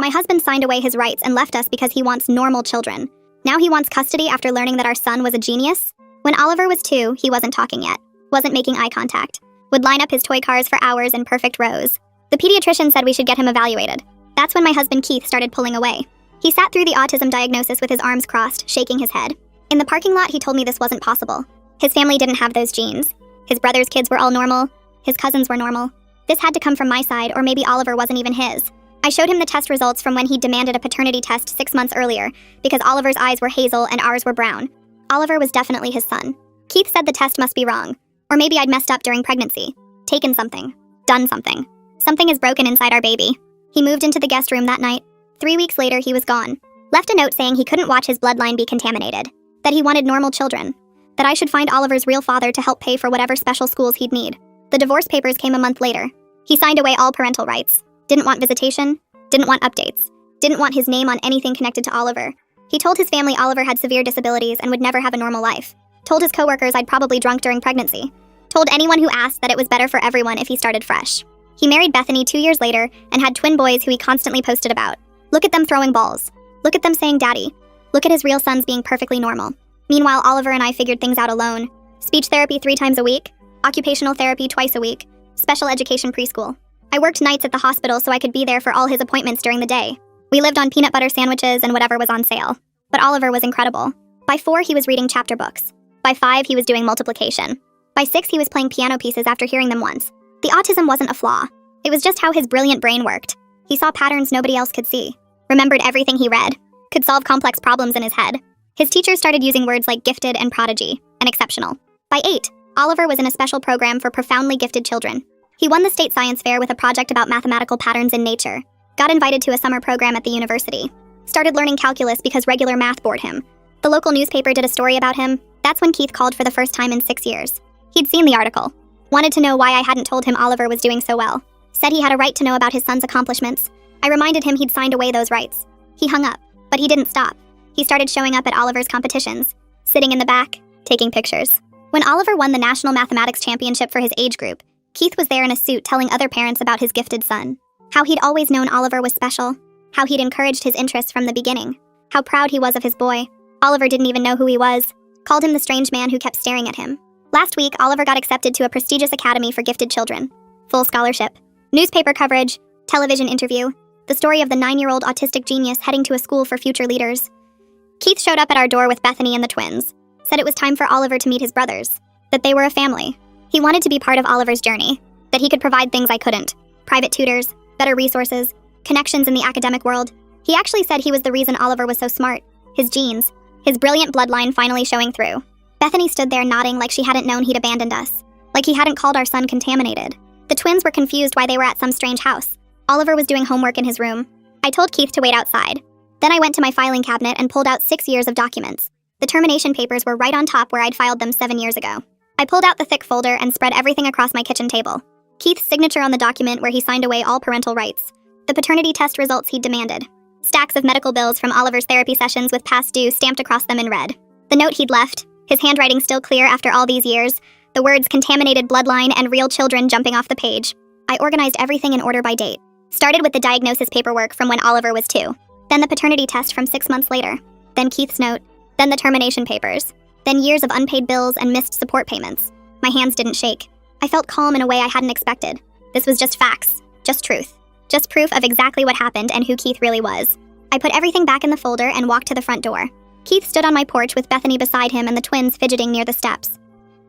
My husband signed away his rights and left us because he wants normal children. Now he wants custody after learning that our son was a genius? When Oliver was 2, he wasn't talking yet, wasn't making eye contact, would line up his toy cars for hours in perfect rows. The pediatrician said we should get him evaluated. That's when my husband Keith started pulling away. He sat through the autism diagnosis with his arms crossed, shaking his head. In the parking lot, he told me this wasn't possible. His family didn't have those genes. His brother's kids were all normal. His cousins were normal. This had to come from my side, or maybe Oliver wasn't even his. I showed him the test results from when he demanded a paternity test 6 months earlier, because Oliver's eyes were hazel and ours were brown. Oliver was definitely his son. Keith said the test must be wrong. Or maybe I'd messed up during pregnancy. Taken something. Done something. Something is broken inside our baby. He moved into the guest room that night. 3 weeks later, he was gone. Left a note saying he couldn't watch his bloodline be contaminated. That he wanted normal children. That I should find Oliver's real father to help pay for whatever special schools he'd need. The divorce papers came a month later. He signed away all parental rights. Didn't want visitation. Didn't want updates. Didn't want his name on anything connected to Oliver. He told his family Oliver had severe disabilities and would never have a normal life. Told his coworkers I'd probably drunk during pregnancy. Told anyone who asked that it was better for everyone if he started fresh. He married Bethany 2 years later and had twin boys who he constantly posted about. Look at them throwing balls. Look at them saying daddy. Look at his real sons being perfectly normal. Meanwhile, Oliver and I figured things out alone. Speech therapy 3 times a week. Occupational therapy twice a week. Special education preschool. I worked nights at the hospital so I could be there for all his appointments during the day. We lived on peanut butter sandwiches and whatever was on sale. But Oliver was incredible. By 4, he was reading chapter books. By 5, he was doing multiplication. By 6, he was playing piano pieces after hearing them once. The autism wasn't a flaw. It was just how his brilliant brain worked. He saw patterns nobody else could see. Remembered everything he read. Could solve complex problems in his head. His teachers started using words like gifted and prodigy, and exceptional. By 8, Oliver was in a special program for profoundly gifted children. He won the state science fair with a project about mathematical patterns in nature. Got invited to a summer program at the university. Started learning calculus because regular math bored him. The local newspaper did a story about him. That's when Keith called for the first time in 6 years. He'd seen the article. Wanted to know why I hadn't told him Oliver was doing so well. Said he had a right to know about his son's accomplishments. I reminded him he'd signed away those rights. He hung up, but he didn't stop. He started showing up at Oliver's competitions. Sitting in the back, taking pictures. When Oliver won the National Mathematics Championship for his age group, Keith was there in a suit telling other parents about his gifted son. How he'd always known Oliver was special. How he'd encouraged his interests from the beginning. How proud he was of his boy. Oliver didn't even know who he was. Called him the strange man who kept staring at him. Last week, Oliver got accepted to a prestigious academy for gifted children. Full scholarship. Newspaper coverage. Television interview. The story of the 9-year-old autistic genius heading to a school for future leaders. Keith showed up at our door with Bethany and the twins. Said it was time for Oliver to meet his brothers. That they were a family. He wanted to be part of Oliver's journey. That he could provide things I couldn't. Private tutors, better resources, connections in the academic world. He actually said he was the reason Oliver was so smart. His genes. His brilliant bloodline finally showing through. Bethany stood there nodding like she hadn't known he'd abandoned us. Like he hadn't called our son contaminated. The twins were confused why they were at some strange house. Oliver was doing homework in his room. I told Keith to wait outside. Then I went to my filing cabinet and pulled out 6 years of documents. The termination papers were right on top where I'd filed them 7 years ago. I pulled out the thick folder and spread everything across my kitchen table. Keith's signature on the document where he signed away all parental rights. The paternity test results he'd demanded. Stacks of medical bills from Oliver's therapy sessions with past due stamped across them in red. The note he'd left, his handwriting still clear after all these years, the words contaminated bloodline and real children jumping off the page. I organized everything in order by date. Started with the diagnosis paperwork from when Oliver was 2. Then the paternity test from 6 months later. Then Keith's note. Then the termination papers. Then years of unpaid bills and missed support payments. My hands didn't shake. I felt calm in a way I hadn't expected. This was just facts. Just truth. Just proof of exactly what happened and who Keith really was. I put everything back in the folder and walked to the front door. Keith stood on my porch with Bethany beside him and the twins fidgeting near the steps.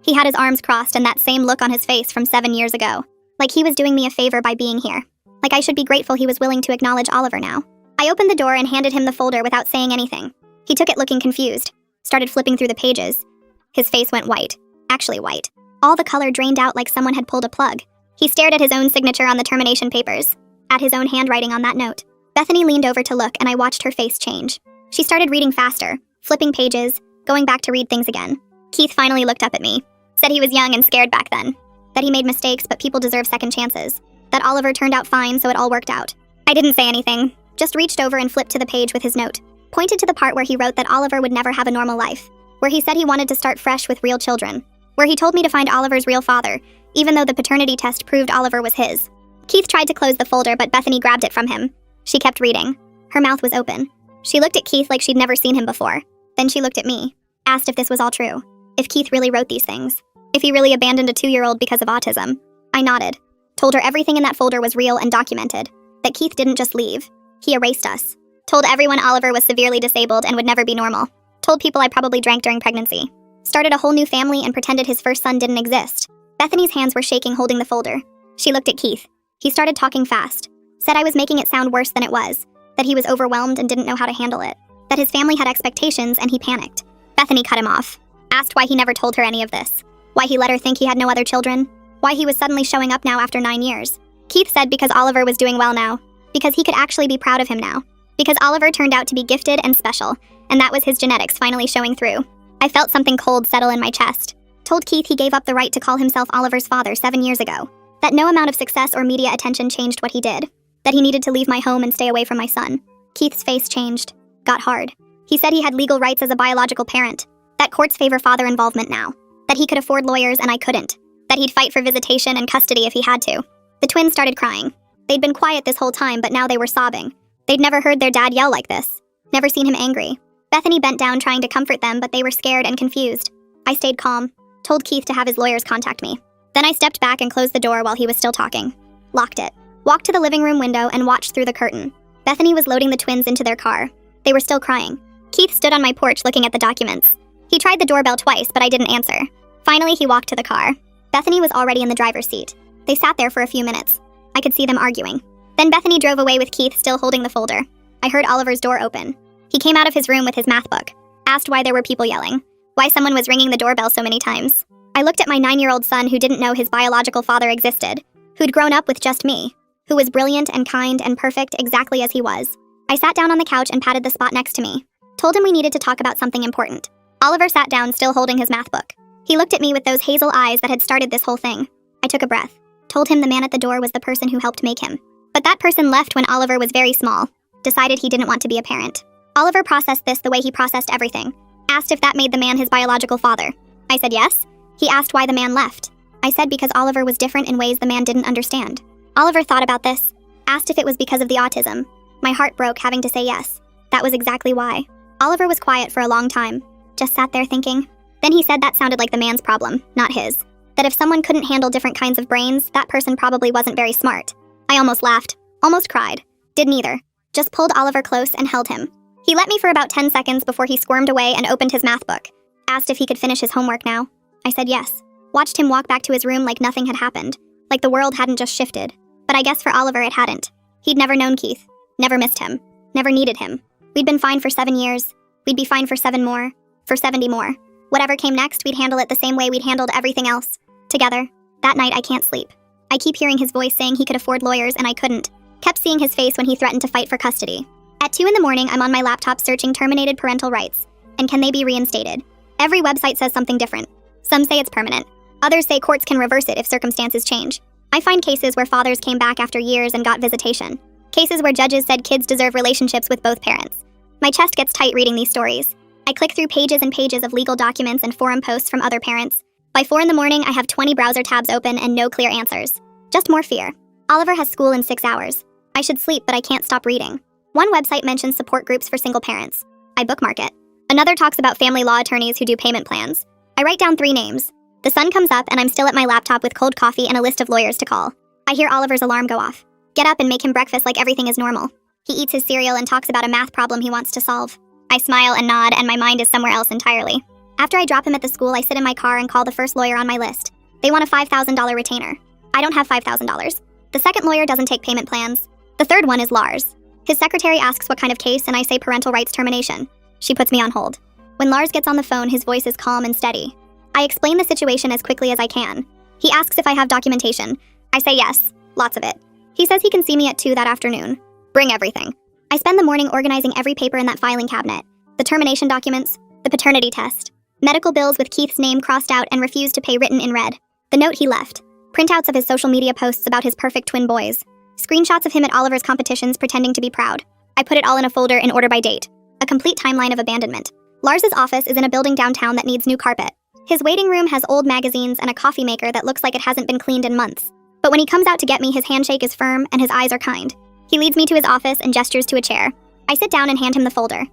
He had his arms crossed and that same look on his face from 7 years ago. Like he was doing me a favor by being here. Like I should be grateful he was willing to acknowledge Oliver now. I opened the door and handed him the folder without saying anything. He took it looking confused. Started flipping through the pages. His face went white. Actually white. All the color drained out like someone had pulled a plug. He stared at his own signature on the termination papers. At his own handwriting on that note. Bethany leaned over to look and I watched her face change. She started reading faster, flipping pages, going back to read things again. Keith finally looked up at me. Said he was young and scared back then. That he made mistakes but people deserve second chances. That Oliver turned out fine so it all worked out. I didn't say anything, just reached over and flipped to the page with his note. Pointed to the part where he wrote that Oliver would never have a normal life. Where he said he wanted to start fresh with real children. Where he told me to find Oliver's real father, even though the paternity test proved Oliver was his. Keith tried to close the folder but Bethany grabbed it from him. She kept reading. Her mouth was open. She looked at Keith like she'd never seen him before. Then she looked at me, asked if this was all true, if Keith really wrote these things, if he really abandoned a 2-year-old because of autism. I nodded, told her everything in that folder was real and documented, that Keith didn't just leave. He erased us. Told everyone Oliver was severely disabled and would never be normal. Told people I probably drank during pregnancy. Started a whole new family and pretended his first son didn't exist. Bethany's hands were shaking holding the folder. She looked at Keith. He started talking fast. Said I was making it sound worse than it was. That he was overwhelmed and didn't know how to handle it. That his family had expectations and he panicked. Bethany cut him off. Asked why he never told her any of this. Why he let her think he had no other children. Why he was suddenly showing up now after 9 years. Keith said because Oliver was doing well now. Because he could actually be proud of him now. Because Oliver turned out to be gifted and special. And that was his genetics finally showing through. I felt something cold settle in my chest. Told Keith he gave up the right to call himself Oliver's father 7 years ago. That no amount of success or media attention changed what he did. That he needed to leave my home and stay away from my son. Keith's face changed. Got hard. He said he had legal rights as a biological parent. That courts favor father involvement now. That he could afford lawyers and I couldn't. That he'd fight for visitation and custody if he had to. The twins started crying. They'd been quiet this whole time, but now they were sobbing. They'd never heard their dad yell like this. Never seen him angry. Bethany bent down trying to comfort them, but they were scared and confused. I stayed calm. Told Keith to have his lawyers contact me. Then I stepped back and closed the door while he was still talking. Locked it. Walked to the living room window and watched through the curtain. Bethany was loading the twins into their car. They were still crying. Keith stood on my porch looking at the documents. He tried the doorbell twice, but I didn't answer. Finally, he walked to the car. Bethany was already in the driver's seat. They sat there for a few minutes. I could see them arguing. Then Bethany drove away with Keith still holding the folder. I heard Oliver's door open. He came out of his room with his math book. Asked why there were people yelling. Why someone was ringing the doorbell so many times. I looked at my 9-year-old son who didn't know his biological father existed. Who'd grown up with just me. Who was brilliant and kind and perfect exactly as he was. I sat down on the couch and patted the spot next to me. Told him we needed to talk about something important. Oliver sat down still holding his math book. He looked at me with those hazel eyes that had started this whole thing. I took a breath. Told him the man at the door was the person who helped make him. But that person left when Oliver was very small. Decided he didn't want to be a parent. Oliver processed this the way he processed everything. Asked if that made the man his biological father. I said yes. He asked why the man left. I said because Oliver was different in ways the man didn't understand. Oliver thought about this. Asked if it was because of the autism. My heart broke having to say yes. That was exactly why. Oliver was quiet for a long time. Just sat there thinking. Then he said that sounded like the man's problem, not his. That if someone couldn't handle different kinds of brains, that person probably wasn't very smart. I almost laughed. Almost cried. Did neither. Just pulled Oliver close and held him. He let me for about 10 seconds before he squirmed away and opened his math book. Asked if he could finish his homework now. I said yes. Watched him walk back to his room like nothing had happened. Like the world hadn't just shifted. But I guess for Oliver it hadn't. He'd never known Keith. Never missed him. Never needed him. We'd been fine for 7 years. We'd be fine for 7 more. For 70 more. Whatever came next, we'd handle it the same way we'd handled everything else. Together. That night I can't sleep. I keep hearing his voice saying he could afford lawyers and I couldn't. Kept seeing his face when he threatened to fight for custody. At 2 in the morning, I'm on my laptop searching terminated parental rights. And can they be reinstated? Every website says something different. Some say it's permanent. Others say courts can reverse it if circumstances change. I find cases where fathers came back after years and got visitation. Cases where judges said kids deserve relationships with both parents. My chest gets tight reading these stories. I click through pages and pages of legal documents and forum posts from other parents. By 4 in the morning, I have 20 browser tabs open and no clear answers. Just more fear. Oliver has school in 6 hours. I should sleep, but I can't stop reading. One website mentions support groups for single parents. I bookmark it. Another talks about family law attorneys who do payment plans. I write down 3 names. The sun comes up and I'm still at my laptop with cold coffee and a list of lawyers to call. I hear Oliver's alarm go off. Get up and make him breakfast like everything is normal. He eats his cereal and talks about a math problem he wants to solve. I smile and nod and my mind is somewhere else entirely. After I drop him at the school, I sit in my car and call the first lawyer on my list. They want a $5,000 retainer. I don't have $5,000. The second lawyer doesn't take payment plans. The third one is Lars. His secretary asks what kind of case and I say parental rights termination. She puts me on hold. When Lars gets on the phone, his voice is calm and steady. I explain the situation as quickly as I can. He asks if I have documentation. I say yes, lots of it. He says he can see me at 2 that afternoon. Bring everything. I spend the morning organizing every paper in that filing cabinet. The termination documents, the paternity test, medical bills with Keith's name crossed out and refused to pay written in red, the note he left, printouts of his social media posts about his perfect twin boys, screenshots of him at Oliver's competitions pretending to be proud. I put it all in a folder in order by date. A complete timeline of abandonment. Lars's office is in a building downtown that needs new carpet. His waiting room has old magazines and a coffee maker that looks like it hasn't been cleaned in months. But when he comes out to get me, his handshake is firm and his eyes are kind. He leads me to his office and gestures to a chair. I sit down and hand him the folder.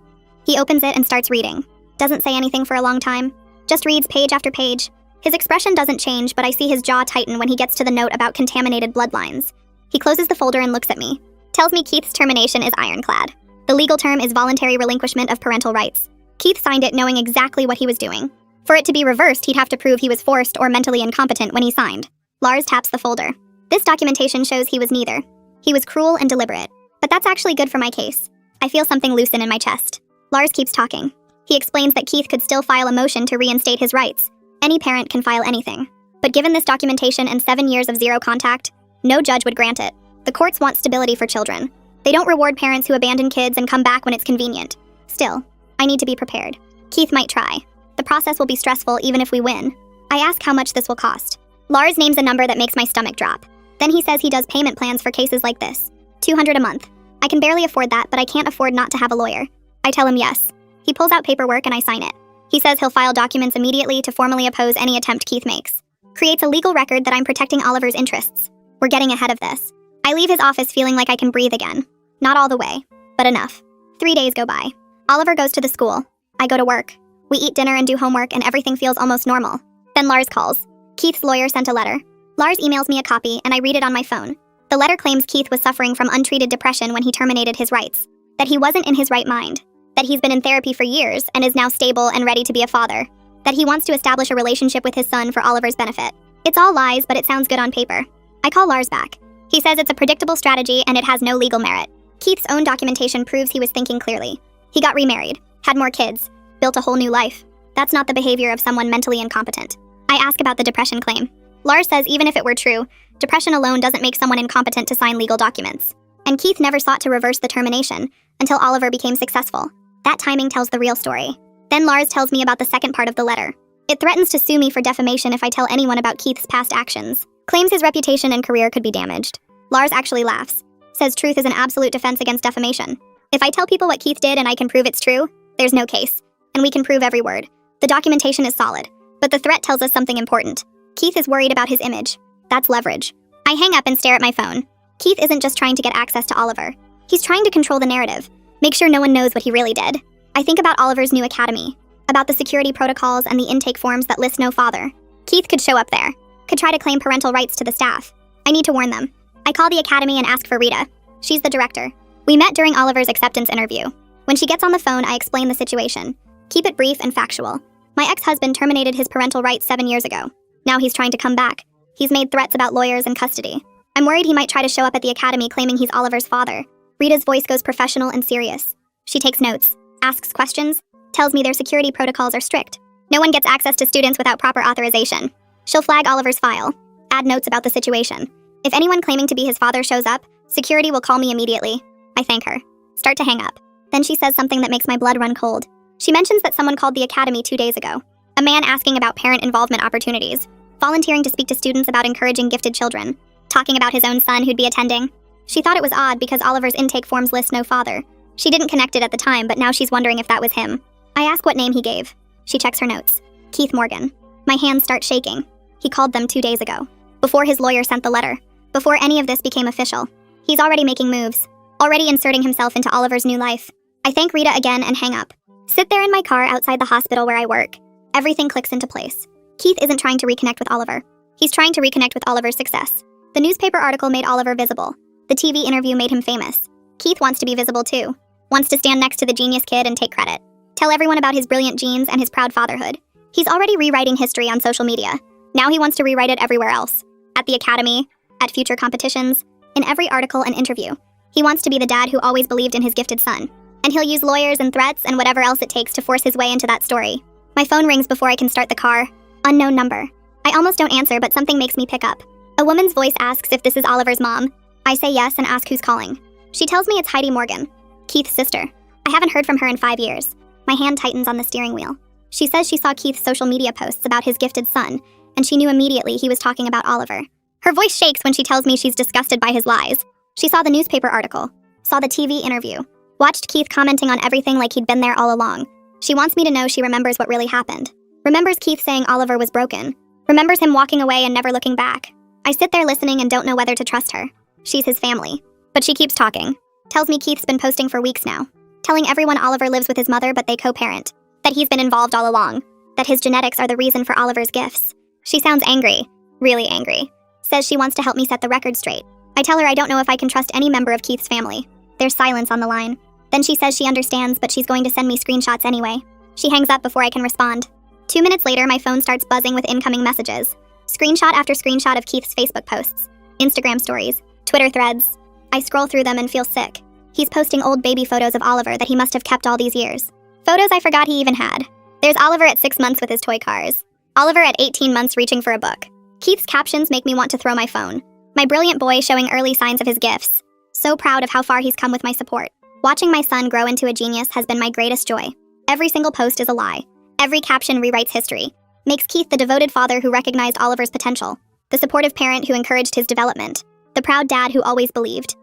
He opens it and starts reading. Doesn't say anything for a long time. Just reads page after page. His expression doesn't change, but I see his jaw tighten when he gets to the note about contaminated bloodlines. He closes the folder and looks at me. Tells me Keith's termination is ironclad. The legal term is voluntary relinquishment of parental rights. Keith signed it knowing exactly what he was doing. For it to be reversed, he'd have to prove he was forced or mentally incompetent when he signed. Lars taps the folder. This documentation shows he was neither. He was cruel and deliberate. But that's actually good for my case. I feel something loosen in my chest. Lars keeps talking. He explains that Keith could still file a motion to reinstate his rights. Any parent can file anything. But given this documentation and 7 years of zero contact, no judge would grant it. The courts want stability for children. They don't reward parents who abandon kids and come back when it's convenient. Still, I need to be prepared. Keith might try. The process will be stressful even if we win. I ask how much this will cost. Lars names a number that makes my stomach drop. Then he says he does payment plans for cases like this. $200 a month. I can barely afford that, but I can't afford not to have a lawyer. I tell him yes. He pulls out paperwork and I sign it. He says he'll file documents immediately to formally oppose any attempt Keith makes. Creates a legal record that I'm protecting Oliver's interests. We're getting ahead of this. I leave his office feeling like I can breathe again. Not all the way, but enough. 3 days go by. Oliver goes to the school. I go to work. We eat dinner and do homework and everything feels almost normal. Then Lars calls. Keith's lawyer sent a letter. Lars emails me a copy and I read it on my phone. The letter claims Keith was suffering from untreated depression when he terminated his rights. That he wasn't in his right mind. That he's been in therapy for years and is now stable and ready to be a father. That he wants to establish a relationship with his son for Oliver's benefit. It's all lies, but it sounds good on paper. I call Lars back. He says it's a predictable strategy and it has no legal merit. Keith's own documentation proves he was thinking clearly. He got remarried, had more kids, built a whole new life. That's not the behavior of someone mentally incompetent. I ask about the depression claim. Lars says even if it were true, depression alone doesn't make someone incompetent to sign legal documents. And Keith never sought to reverse the termination until Oliver became successful. That timing tells the real story. Then Lars tells me about the second part of the letter. It threatens to sue me for defamation if I tell anyone about Keith's past actions. Claims his reputation and career could be damaged. Lars actually laughs. Says truth is an absolute defense against defamation. If I tell people what Keith did and I can prove it's true, there's no case. And we can prove every word. The documentation is solid. But the threat tells us something important. Keith is worried about his image. That's leverage. I hang up and stare at my phone. Keith isn't just trying to get access to Oliver. He's trying to control the narrative. Make sure no one knows what he really did. I think about Oliver's new academy. About the security protocols and the intake forms that list no father. Keith could show up there. Could try to claim parental rights to the staff. I need to warn them. I call the academy and ask for Rita. She's the director. We met during Oliver's acceptance interview. When she gets on the phone, I explain the situation. Keep it brief and factual. My ex-husband terminated his parental rights 7 years ago. Now he's trying to come back. He's made threats about lawyers and custody. I'm worried he might try to show up at the academy claiming he's Oliver's father. Rita's voice goes professional and serious. She takes notes, asks questions, tells me their security protocols are strict. No one gets access to students without proper authorization. She'll flag Oliver's file, add notes about the situation. If anyone claiming to be his father shows up, security will call me immediately. I thank her. Start to hang up. Then she says something that makes my blood run cold. She mentions that someone called the academy 2 days ago. A man asking about parent involvement opportunities, volunteering to speak to students about encouraging gifted children, talking about his own son who'd be attending. She thought it was odd because Oliver's intake forms list no father. She didn't connect it at the time, but now she's wondering if that was him. I ask what name he gave. She checks her notes. Keith Morgan. My hands start shaking. He called them 2 days ago. Before his lawyer sent the letter. Before any of this became official. He's already making moves. Already inserting himself into Oliver's new life. I thank Rita again and hang up. Sit there in my car outside the hospital where I work. Everything clicks into place. Keith isn't trying to reconnect with Oliver. He's trying to reconnect with Oliver's success. The newspaper article made Oliver visible. The TV interview made him famous. Keith wants to be visible too. Wants to stand next to the genius kid and take credit. Tell everyone about his brilliant genes and his proud fatherhood. He's already rewriting history on social media. Now he wants to rewrite it everywhere else. At the academy, at future competitions, in every article and interview. He wants to be the dad who always believed in his gifted son. And he'll use lawyers and threats and whatever else it takes to force his way into that story. My phone rings before I can start the car. Unknown number. I almost don't answer, but something makes me pick up. A woman's voice asks if this is Oliver's mom. I say yes and ask who's calling. She tells me it's Heidi Morgan, Keith's sister. I haven't heard from her in 5 years. My hand tightens on the steering wheel. She says she saw Keith's social media posts about his gifted son, and she knew immediately he was talking about Oliver. Her voice shakes when she tells me she's disgusted by his lies. She saw the newspaper article, saw the TV interview, watched Keith commenting on everything like he'd been there all along. She wants me to know she remembers what really happened. Remembers Keith saying Oliver was broken. Remembers him walking away and never looking back. I sit there listening and don't know whether to trust her. She's his family. But she keeps talking. Tells me Keith's been posting for weeks now. telling everyone Oliver lives with his mother but they co-parent, that he's been involved all along, that his genetics are the reason for Oliver's gifts. She sounds angry, really angry. Says she wants to help me set the record straight. I tell her I don't know if I can trust any member of Keith's family. There's silence on the line. Then she says she understands, but she's going to send me screenshots anyway. She hangs up before I can respond. 2 minutes later, my phone starts buzzing with incoming messages. Screenshot after screenshot of Keith's Facebook posts, Instagram stories, Twitter threads. I scroll through them and feel sick. He's posting old baby photos of Oliver that he must have kept all these years. Photos I forgot he even had. There's Oliver at 6 months with his toy cars. Oliver at 18 months reaching for a book. Keith's captions make me want to throw my phone. My brilliant boy showing early signs of his gifts. So proud of how far he's come with my support. Watching my son grow into a genius has been my greatest joy. Every single post is a lie. Every caption rewrites history. Makes Keith the devoted father who recognized Oliver's potential. The supportive parent who encouraged his development. The proud dad who always believed.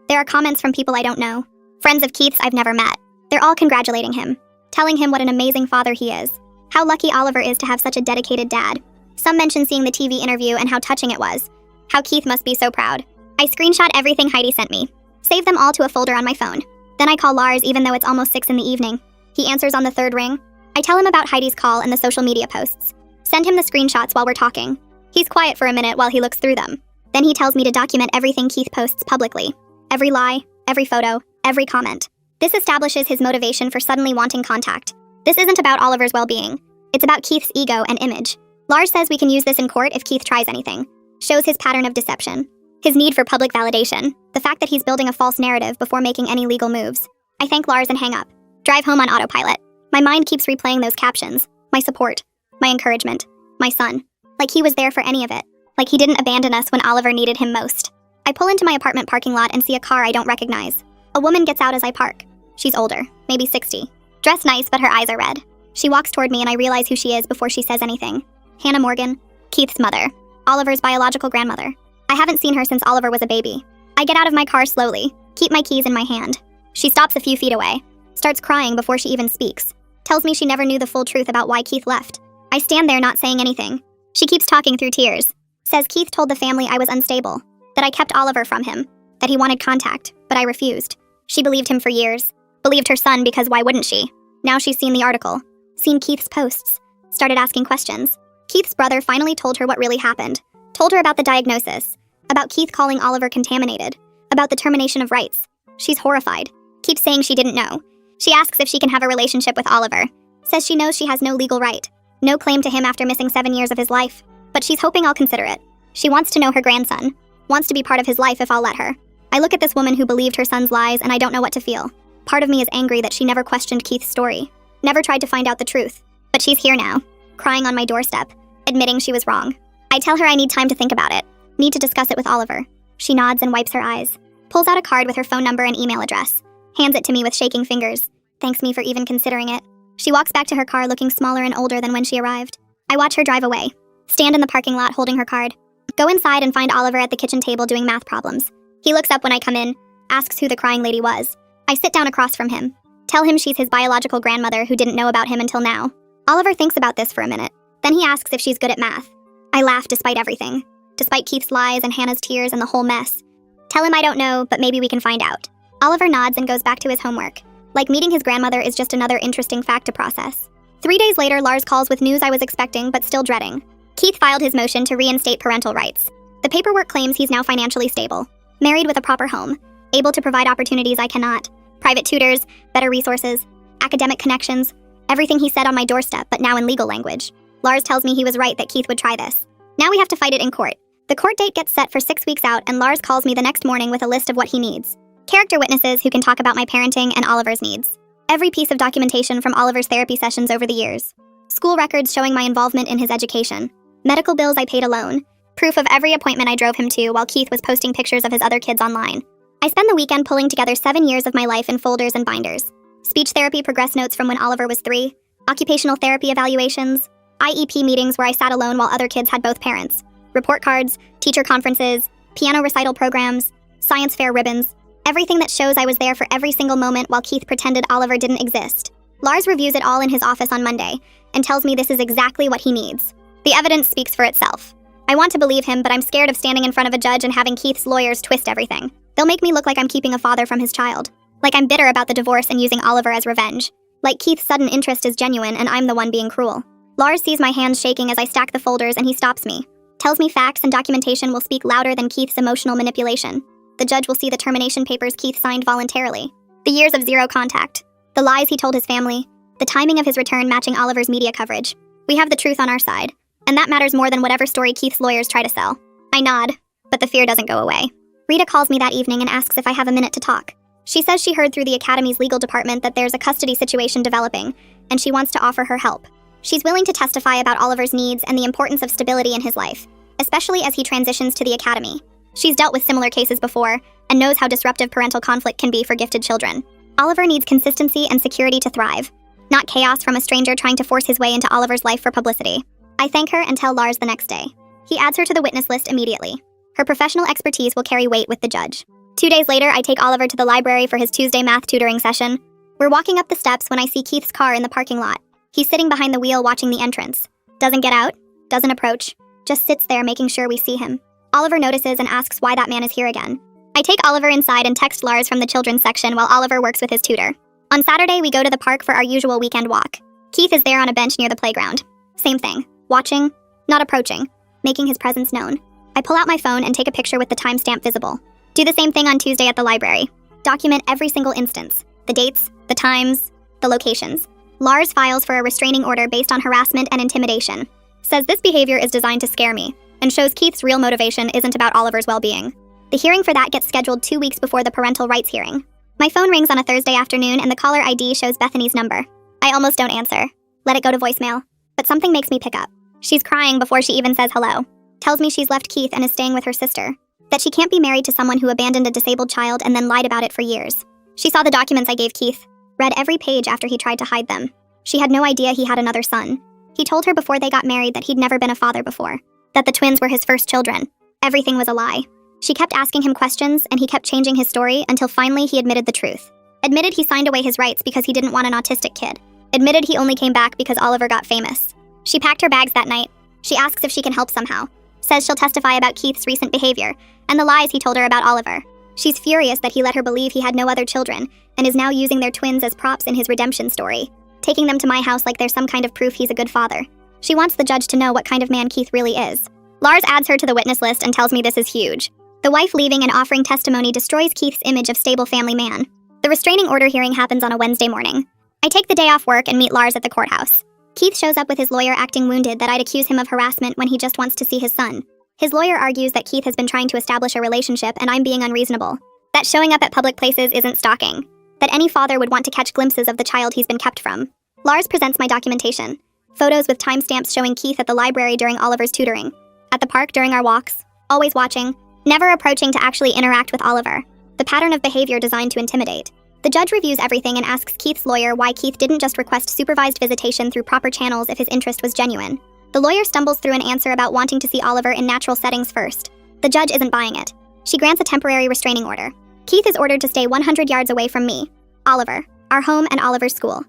There are comments from people I don't know. Friends of Keith's I've never met. They're all congratulating him. Telling him what an amazing father he is. How lucky Oliver is to have such a dedicated dad. Some mention seeing the TV interview and how touching it was. How Keith must be so proud. I screenshot everything Heidi sent me. Save them all to a folder on my phone. Then I call Lars even though it's almost 6 in the evening. He answers on the 3rd ring. I tell him about Heidi's call and the social media posts. Send him the screenshots while we're talking. He's quiet for a minute while he looks through them. Then he tells me to document everything Keith posts publicly. Every lie, every photo, every comment. This establishes his motivation for suddenly wanting contact. This isn't about Oliver's well-being. It's about Keith's ego and image. Lars says we can use this in court if Keith tries anything. Shows his pattern of deception. His need for public validation. The fact that he's building a false narrative before making any legal moves. I thank Lars and hang up. Drive home on autopilot. My mind keeps replaying those captions. My support. My encouragement. My son. Like he was there for any of it. Like he didn't abandon us when Oliver needed him most. I pull into my apartment parking lot and see a car I don't recognize. A woman gets out as I park. She's older, maybe 60. Dressed nice, but her eyes are red. She walks toward me and I realize who she is before she says anything. Hannah Morgan, Keith's mother. Oliver's biological grandmother. I haven't seen her since Oliver was a baby. I get out of my car slowly, keep my keys in my hand. She stops a few feet away, starts crying before she even speaks. Tells me she never knew the full truth about why Keith left. I stand there not saying anything. She keeps talking through tears. Says Keith told the family I was unstable, that I kept Oliver from him, that he wanted contact, but I refused. She believed him for years. Believed her son because why wouldn't she? Now she's seen the article, seen Keith's posts, started asking questions. Keith's brother finally told her what really happened. Told her about the diagnosis, about Keith calling Oliver contaminated, about the termination of rights. She's horrified. Keeps saying she didn't know. She asks if she can have a relationship with Oliver. Says she knows she has no legal right, no claim to him after missing 7 years of his life. But she's hoping I'll consider it. She wants to know her grandson, wants to be part of his life if I'll let her. I look at this woman who believed her son's lies and I don't know what to feel. Part of me is angry that she never questioned Keith's story, never tried to find out the truth. But she's here now, crying on my doorstep, admitting she was wrong. I tell her I need time to think about it, need to discuss it with Oliver. She nods and wipes her eyes, pulls out a card with her phone number and email address, hands it to me with shaking fingers, thanks me for even considering it. She walks back to her car looking smaller and older than when she arrived. I watch her drive away, stand in the parking lot holding her card, go inside and find Oliver at the kitchen table doing math problems. He looks up when I come in, asks who the crying lady was. I sit down across from him, tell him she's his biological grandmother who didn't know about him until now. Oliver thinks about this for a minute. Then he asks if she's good at math. I laugh despite everything, despite Keith's lies and Hannah's tears and the whole mess. Tell him I don't know, but maybe we can find out. Oliver nods and goes back to his homework. Like meeting his grandmother is just another interesting fact to process. 3 days later, Lars calls with news I was expecting but still dreading. Keith filed his motion to reinstate parental rights. The paperwork claims he's now financially stable, married with a proper home, able to provide opportunities I cannot. Private tutors, better resources, academic connections, everything he said on my doorstep, but now in legal language. Lars tells me he was right that Keith would try this. Now we have to fight it in court. The court date gets set for 6 weeks out and Lars calls me the next morning with a list of what he needs. Character witnesses who can talk about my parenting and Oliver's needs. Every piece of documentation from Oliver's therapy sessions over the years. School records showing my involvement in his education. Medical bills I paid alone. Proof of every appointment I drove him to while Keith was posting pictures of his other kids online. I spend the weekend pulling together 7 years of my life in folders and binders. Speech therapy progress notes from when Oliver was 3. Occupational therapy evaluations. IEP meetings where I sat alone while other kids had both parents. Report cards, teacher conferences, piano recital programs, science fair ribbons. Everything that shows I was there for every single moment while Keith pretended Oliver didn't exist. Lars reviews it all in his office on Monday and tells me this is exactly what he needs. The evidence speaks for itself. I want to believe him, but I'm scared of standing in front of a judge and having Keith's lawyers twist everything. They'll make me look like I'm keeping a father from his child. Like I'm bitter about the divorce and using Oliver as revenge. Like Keith's sudden interest is genuine and I'm the one being cruel. Lars sees my hands shaking as I stack the folders and he stops me. Tells me facts and documentation will speak louder than Keith's emotional manipulation. The judge will see the termination papers Keith signed voluntarily. The years of zero contact. The lies he told his family. The timing of his return matching Oliver's media coverage. We have the truth on our side. And that matters more than whatever story Keith's lawyers try to sell. I nod, but the fear doesn't go away. Rita calls me that evening and asks if I have a minute to talk. She says she heard through the Academy's legal department that there's a custody situation developing, and she wants to offer her help. She's willing to testify about Oliver's needs and the importance of stability in his life, especially as he transitions to the Academy. She's dealt with similar cases before, and knows how disruptive parental conflict can be for gifted children. Oliver needs consistency and security to thrive, not chaos from a stranger trying to force his way into Oliver's life for publicity. I thank her and tell Lars the next day. He adds her to the witness list immediately. Her professional expertise will carry weight with the judge. 2 days later, I take Oliver to the library for his Tuesday math tutoring session. We're walking up the steps when I see Keith's car in the parking lot. He's sitting behind the wheel watching the entrance. Doesn't get out, doesn't approach, just sits there making sure we see him. Oliver notices and asks why that man is here again. I take Oliver inside and text Lars from the children's section while Oliver works with his tutor. On Saturday, we go to the park for our usual weekend walk. Keith is there on a bench near the playground. Same thing, watching, not approaching, making his presence known. I pull out my phone and take a picture with the timestamp visible. Do the same thing on Tuesday at the library. Document every single instance. The dates, the times, the locations. Lars files for a restraining order based on harassment and intimidation. Says this behavior is designed to scare me, and shows Keith's real motivation isn't about Oliver's well-being. The hearing for that gets scheduled 2 weeks before the parental rights hearing. My phone rings on a Thursday afternoon and the caller ID shows Bethany's number. I almost don't answer. Let it go to voicemail. But something makes me pick up. She's crying before she even says hello. Tells me she's left Keith and is staying with her sister. That she can't be married to someone who abandoned a disabled child and then lied about it for years. She saw the documents I gave Keith. Read every page after he tried to hide them. She had no idea he had another son. He told her before they got married that he'd never been a father before. That the twins were his first children. Everything was a lie. She kept asking him questions and he kept changing his story until finally he admitted the truth. Admitted he signed away his rights because he didn't want an autistic kid. Admitted he only came back because Oliver got famous. She packed her bags that night. She asks if she can help somehow. Says she'll testify about Keith's recent behavior and the lies he told her about Oliver. She's furious that he let her believe he had no other children and is now using their twins as props in his redemption story, taking them to my house like there's some kind of proof he's a good father. She wants the judge to know what kind of man Keith really is. Lars adds her to the witness list and tells me this is huge. The wife leaving and offering testimony destroys Keith's image of stable family man. The restraining order hearing happens on a Wednesday morning. I take the day off work and meet Lars at the courthouse. Keith shows up with his lawyer acting wounded that I'd accuse him of harassment when he just wants to see his son. His lawyer argues that Keith has been trying to establish a relationship and I'm being unreasonable. That showing up at public places isn't stalking. That any father would want to catch glimpses of the child he's been kept from. Lars presents my documentation. Photos with timestamps showing Keith at the library during Oliver's tutoring. At the park during our walks. Always watching. Never approaching to actually interact with Oliver. The pattern of behavior designed to intimidate. The judge reviews everything and asks Keith's lawyer why Keith didn't just request supervised visitation through proper channels if his interest was genuine. The lawyer stumbles through an answer about wanting to see Oliver in natural settings first. The judge isn't buying it. She grants a temporary restraining order. Keith is ordered to stay 100 yards away from me, Oliver, our home, and Oliver's school.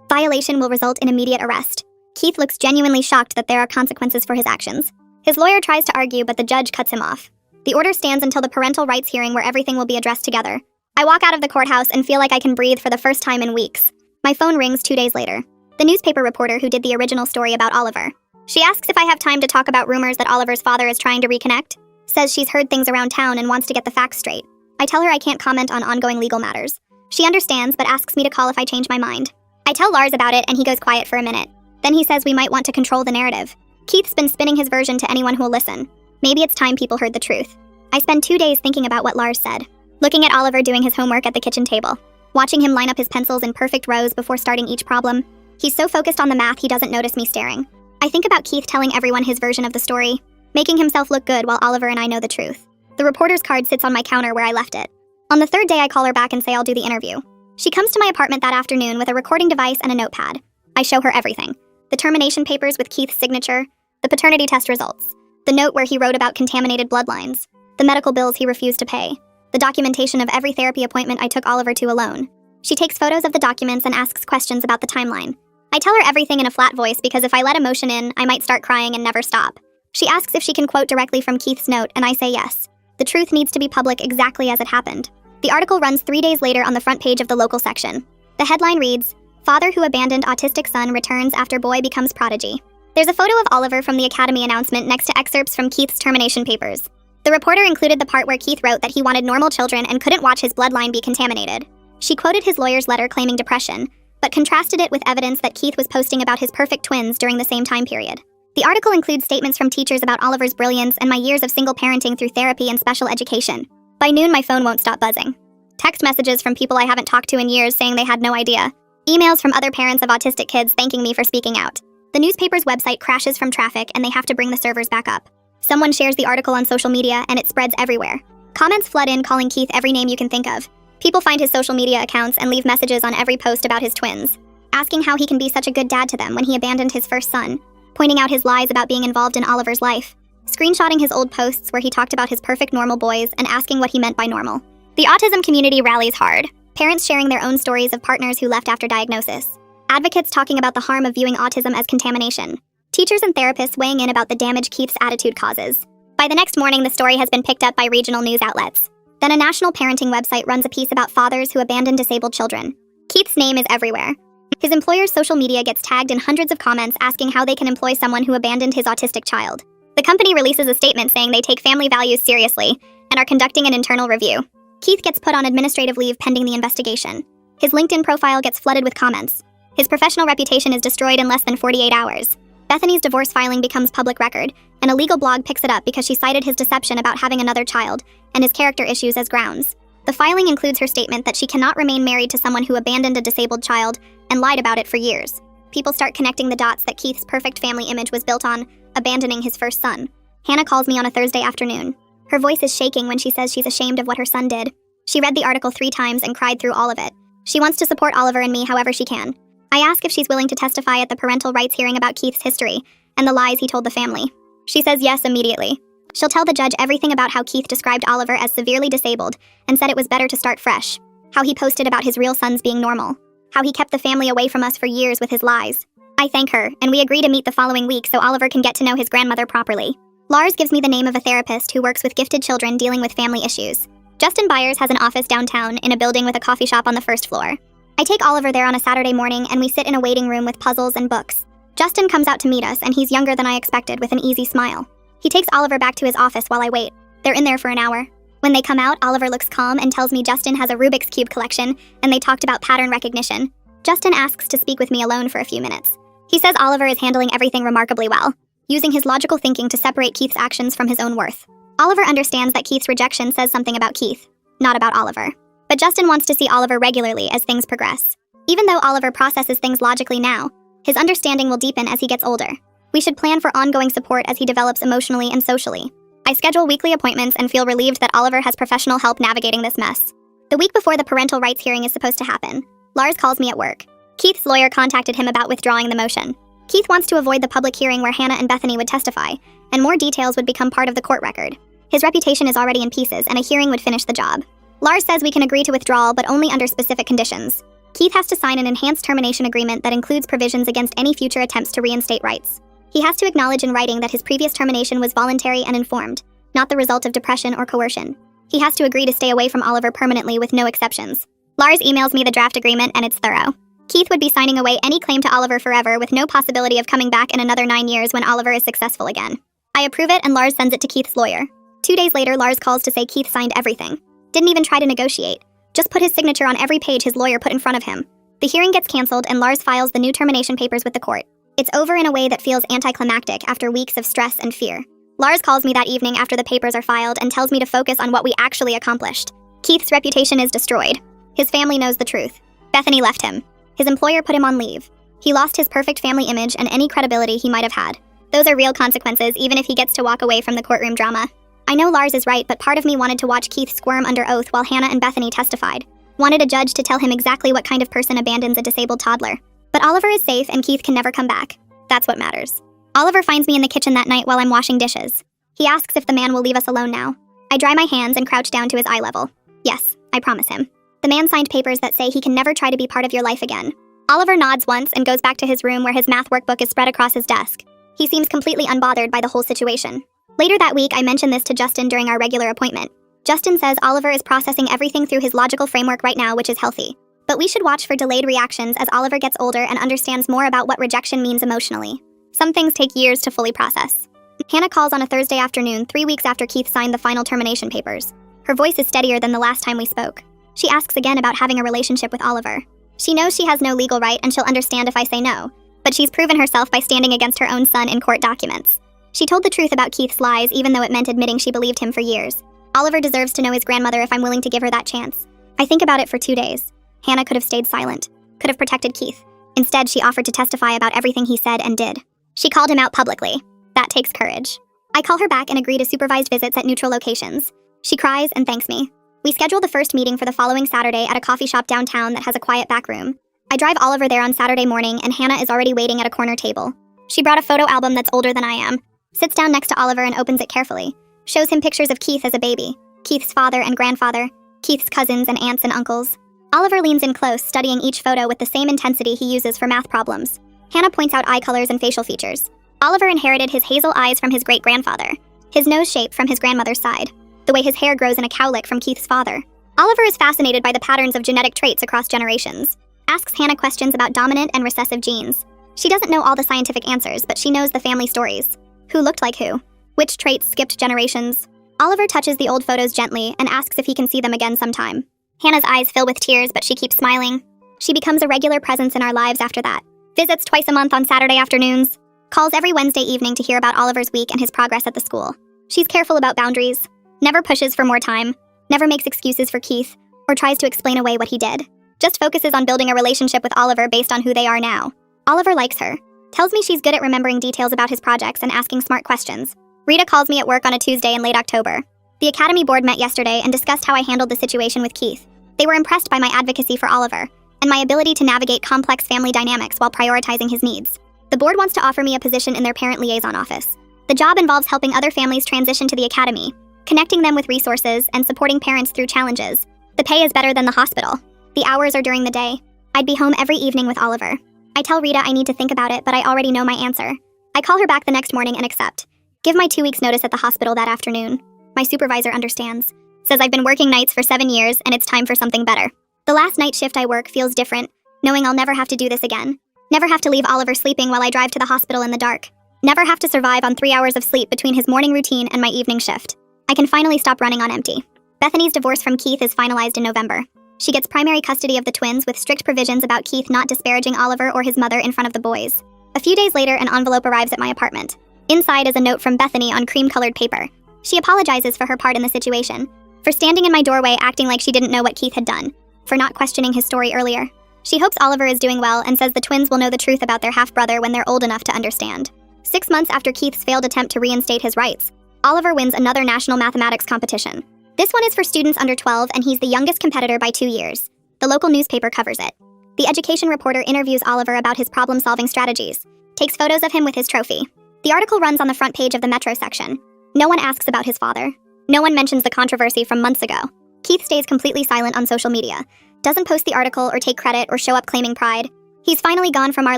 Violation will result in immediate arrest. Keith looks genuinely shocked that there are consequences for his actions. His lawyer tries to argue, but the judge cuts him off. The order stands until the parental rights hearing where everything will be addressed together. I walk out of the courthouse and feel like I can breathe for the first time in weeks. My phone rings 2 days later. The newspaper reporter who did the original story about Oliver. She asks if I have time to talk about rumors that Oliver's father is trying to reconnect. Says she's heard things around town and wants to get the facts straight. I tell her I can't comment on ongoing legal matters. She understands but asks me to call if I change my mind. I tell Lars about it and he goes quiet for a minute. Then he says we might want to control the narrative. Keith's been spinning his version to anyone who will listen. Maybe it's time people heard the truth. I spend 2 days thinking about what Lars said. Looking at Oliver doing his homework at the kitchen table. Watching him line up his pencils in perfect rows before starting each problem. He's so focused on the math he doesn't notice me staring. I think about Keith telling everyone his version of the story, making himself look good while Oliver and I know the truth. The reporter's card sits on my counter where I left it. On the 3rd day I call her back and say I'll do the interview. She comes to my apartment that afternoon with a recording device and a notepad. I show her everything. The termination papers with Keith's signature, the paternity test results, the note where he wrote about contaminated bloodlines, the medical bills he refused to pay, the documentation of every therapy appointment I took Oliver to alone. She takes photos of the documents and asks questions about the timeline. I tell her everything in a flat voice because if I let emotion in, I might start crying and never stop. She asks if she can quote directly from Keith's note, and I say yes. The truth needs to be public exactly as it happened. The article runs 3 days later on the front page of the local section. The headline reads, "Father who abandoned autistic son returns after boy becomes prodigy." There's a photo of Oliver from the Academy announcement next to excerpts from Keith's termination papers. The reporter included the part where Keith wrote that he wanted normal children and couldn't watch his bloodline be contaminated. She quoted his lawyer's letter claiming depression, but contrasted it with evidence that Keith was posting about his perfect twins during the same time period. The article includes statements from teachers about Oliver's brilliance and my years of single parenting through therapy and special education. By noon, my phone won't stop buzzing. Text messages from people I haven't talked to in years saying they had no idea. Emails from other parents of autistic kids thanking me for speaking out. The newspaper's website crashes from traffic and they have to bring the servers back up. Someone shares the article on social media and it spreads everywhere. Comments flood in calling Keith every name you can think of. People find his social media accounts and leave messages on every post about his twins, asking how he can be such a good dad to them when he abandoned his first son, pointing out his lies about being involved in Oliver's life, screenshotting his old posts where he talked about his perfect normal boys and asking what he meant by normal. The autism community rallies hard, parents sharing their own stories of partners who left after diagnosis, advocates talking about the harm of viewing autism as contamination, teachers and therapists weighing in about the damage Keith's attitude causes. By the next morning, the story has been picked up by regional news outlets. Then a national parenting website runs a piece about fathers who abandon disabled children. Keith's name is everywhere. His employer's social media gets tagged in hundreds of comments asking how they can employ someone who abandoned his autistic child. The company releases a statement saying they take family values seriously and are conducting an internal review. Keith gets put on administrative leave pending the investigation. His LinkedIn profile gets flooded with comments. His professional reputation is destroyed in less than 48 hours. Bethany's divorce filing becomes public record, and a legal blog picks it up because she cited his deception about having another child and his character issues as grounds. The filing includes her statement that she cannot remain married to someone who abandoned a disabled child and lied about it for years. People start connecting the dots that Keith's perfect family image was built on abandoning his first son. Hannah calls me on a Thursday afternoon. Her voice is shaking when she says she's ashamed of what her son did. She read the article 3 times and cried through all of it. She wants to support Oliver and me however she can. I ask if she's willing to testify at the parental rights hearing about Keith's history and the lies he told the family. She says yes immediately. She'll tell the judge everything about how Keith described Oliver as severely disabled and said it was better to start fresh, how he posted about his real sons being normal, how he kept the family away from us for years with his lies. I thank her, and we agree to meet the following week so Oliver can get to know his grandmother properly. Lars gives me the name of a therapist who works with gifted children dealing with family issues. Justin Byers has an office downtown in a building with a coffee shop on the first floor. I take Oliver there on a Saturday morning and we sit in a waiting room with puzzles and books. Justin comes out to meet us and he's younger than I expected with an easy smile. He takes Oliver back to his office while I wait. They're in there for an hour. When they come out, Oliver looks calm and tells me Justin has a Rubik's Cube collection and they talked about pattern recognition. Justin asks to speak with me alone for a few minutes. He says Oliver is handling everything remarkably well, using his logical thinking to separate Keith's actions from his own worth. Oliver understands that Keith's rejection says something about Keith, not about Oliver. But Justin wants to see Oliver regularly as things progress. Even though Oliver processes things logically now, his understanding will deepen as he gets older. We should plan for ongoing support as he develops emotionally and socially. I schedule weekly appointments and feel relieved that Oliver has professional help navigating this mess. The week before the parental rights hearing is supposed to happen, Lars calls me at work. Keith's lawyer contacted him about withdrawing the motion. Keith wants to avoid the public hearing where Hannah and Bethany would testify, and more details would become part of the court record. His reputation is already in pieces, and a hearing would finish the job. Lars says we can agree to withdrawal, but only under specific conditions. Keith has to sign an enhanced termination agreement that includes provisions against any future attempts to reinstate rights. He has to acknowledge in writing that his previous termination was voluntary and informed, not the result of depression or coercion. He has to agree to stay away from Oliver permanently with no exceptions. Lars emails me the draft agreement and it's thorough. Keith would be signing away any claim to Oliver forever with no possibility of coming back in another 9 years when Oliver is successful again. I approve it and Lars sends it to Keith's lawyer. 2 days later, Lars calls to say Keith signed everything. Didn't even try to negotiate. Just put his signature on every page his lawyer put in front of him. The hearing gets canceled and Lars files the new termination papers with the court. It's over in a way that feels anticlimactic after weeks of stress and fear. Lars calls me that evening after the papers are filed and tells me to focus on what we actually accomplished. Keith's reputation is destroyed. His family knows the truth. Bethany left him. His employer put him on leave. He lost his perfect family image and any credibility he might have had. Those are real consequences even if he gets to walk away from the courtroom drama. I know Lars is right, but part of me wanted to watch Keith squirm under oath while Hannah and Bethany testified. Wanted a judge to tell him exactly what kind of person abandons a disabled toddler. But Oliver is safe and Keith can never come back. That's what matters. Oliver finds me in the kitchen that night while I'm washing dishes. He asks if the man will leave us alone now. I dry my hands and crouch down to his eye level. Yes, I promise him. The man signed papers that say he can never try to be part of your life again. Oliver nods once and goes back to his room where his math workbook is spread across his desk. He seems completely unbothered by the whole situation. Later that week, I mention this to Justin during our regular appointment. Justin says Oliver is processing everything through his logical framework right now, which is healthy. But we should watch for delayed reactions as Oliver gets older and understands more about what rejection means emotionally. Some things take years to fully process. Hannah calls on a Thursday afternoon, 3 weeks after Keith signed the final termination papers. Her voice is steadier than the last time we spoke. She asks again about having a relationship with Oliver. She knows she has no legal right and she'll understand if I say no, but she's proven herself by standing against her own son in court documents. She told the truth about Keith's lies even though it meant admitting she believed him for years. Oliver deserves to know his grandmother if I'm willing to give her that chance. I think about it for 2 days. Hannah could have stayed silent, could have protected Keith. Instead, she offered to testify about everything he said and did. She called him out publicly. That takes courage. I call her back and agree to supervised visits at neutral locations. She cries and thanks me. We schedule the first meeting for the following Saturday at a coffee shop downtown that has a quiet back room. I drive Oliver there on Saturday morning and Hannah is already waiting at a corner table. She brought a photo album that's older than I am, sits down next to Oliver and opens it carefully. Shows him pictures of Keith as a baby, Keith's father and grandfather, Keith's cousins and aunts and uncles. Oliver leans in close, studying each photo with the same intensity he uses for math problems. Hannah points out eye colors and facial features. Oliver inherited his hazel eyes from his great-grandfather, his nose shape from his grandmother's side, the way his hair grows in a cowlick from Keith's father. Oliver is fascinated by the patterns of genetic traits across generations. Asks Hannah questions about dominant and recessive genes. She doesn't know all the scientific answers, but she knows the family stories. Who looked like who? Which traits skipped generations? Oliver touches the old photos gently and asks if he can see them again sometime. Hannah's eyes fill with tears, but she keeps smiling. She becomes a regular presence in our lives after that. Visits twice a month on Saturday afternoons. Calls every Wednesday evening to hear about Oliver's week and his progress at the school. She's careful about boundaries. Never pushes for more time. Never makes excuses for Keith, or tries to explain away what he did. Just focuses on building a relationship with Oliver based on who they are now. Oliver likes her. Tells me she's good at remembering details about his projects and asking smart questions. Rita calls me at work on a Tuesday in late October. The Academy board met yesterday and discussed how I handled the situation with Keith. They were impressed by my advocacy for Oliver, and my ability to navigate complex family dynamics while prioritizing his needs. The board wants to offer me a position in their parent liaison office. The job involves helping other families transition to the Academy, connecting them with resources, and supporting parents through challenges. The pay is better than the hospital. The hours are during the day. I'd be home every evening with Oliver. I tell Rita I need to think about it, but I already know my answer. I call her back the next morning and accept. Give my 2 weeks notice at the hospital that afternoon. My supervisor understands. Says I've been working nights for 7 years and it's time for something better. The last night shift I work feels different, knowing I'll never have to do this again. Never have to leave Oliver sleeping while I drive to the hospital in the dark. Never have to survive on 3 hours of sleep between his morning routine and my evening shift. I can finally stop running on empty. Bethany's divorce from Keith is finalized in November. She gets primary custody of the twins with strict provisions about Keith not disparaging Oliver or his mother in front of the boys. A few days later, an envelope arrives at my apartment. Inside is a note from Bethany on cream-colored paper. She apologizes for her part in the situation, for standing in my doorway acting like she didn't know what Keith had done, for not questioning his story earlier. She hopes Oliver is doing well and says the twins will know the truth about their half-brother when they're old enough to understand. 6 months after Keith's failed attempt to reinstate his rights, Oliver wins another national mathematics competition. This one is for students under 12 and he's the youngest competitor by 2 years. The local newspaper covers it. The education reporter interviews Oliver about his problem-solving strategies, takes photos of him with his trophy. The article runs on the front page of the Metro section. No one asks about his father. No one mentions the controversy from months ago. Keith stays completely silent on social media, doesn't post the article or take credit or show up claiming pride. He's finally gone from our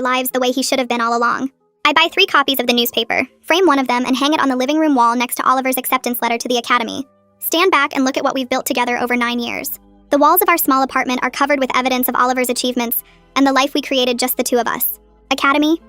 lives the way he should have been all along. I buy 3 copies of the newspaper, frame one of them and hang it on the living room wall next to Oliver's acceptance letter to the Academy. Stand back and look at what we've built together over 9 years. The walls of our small apartment are covered with evidence of Oliver's achievements and the life we created just the 2 of us. Academy,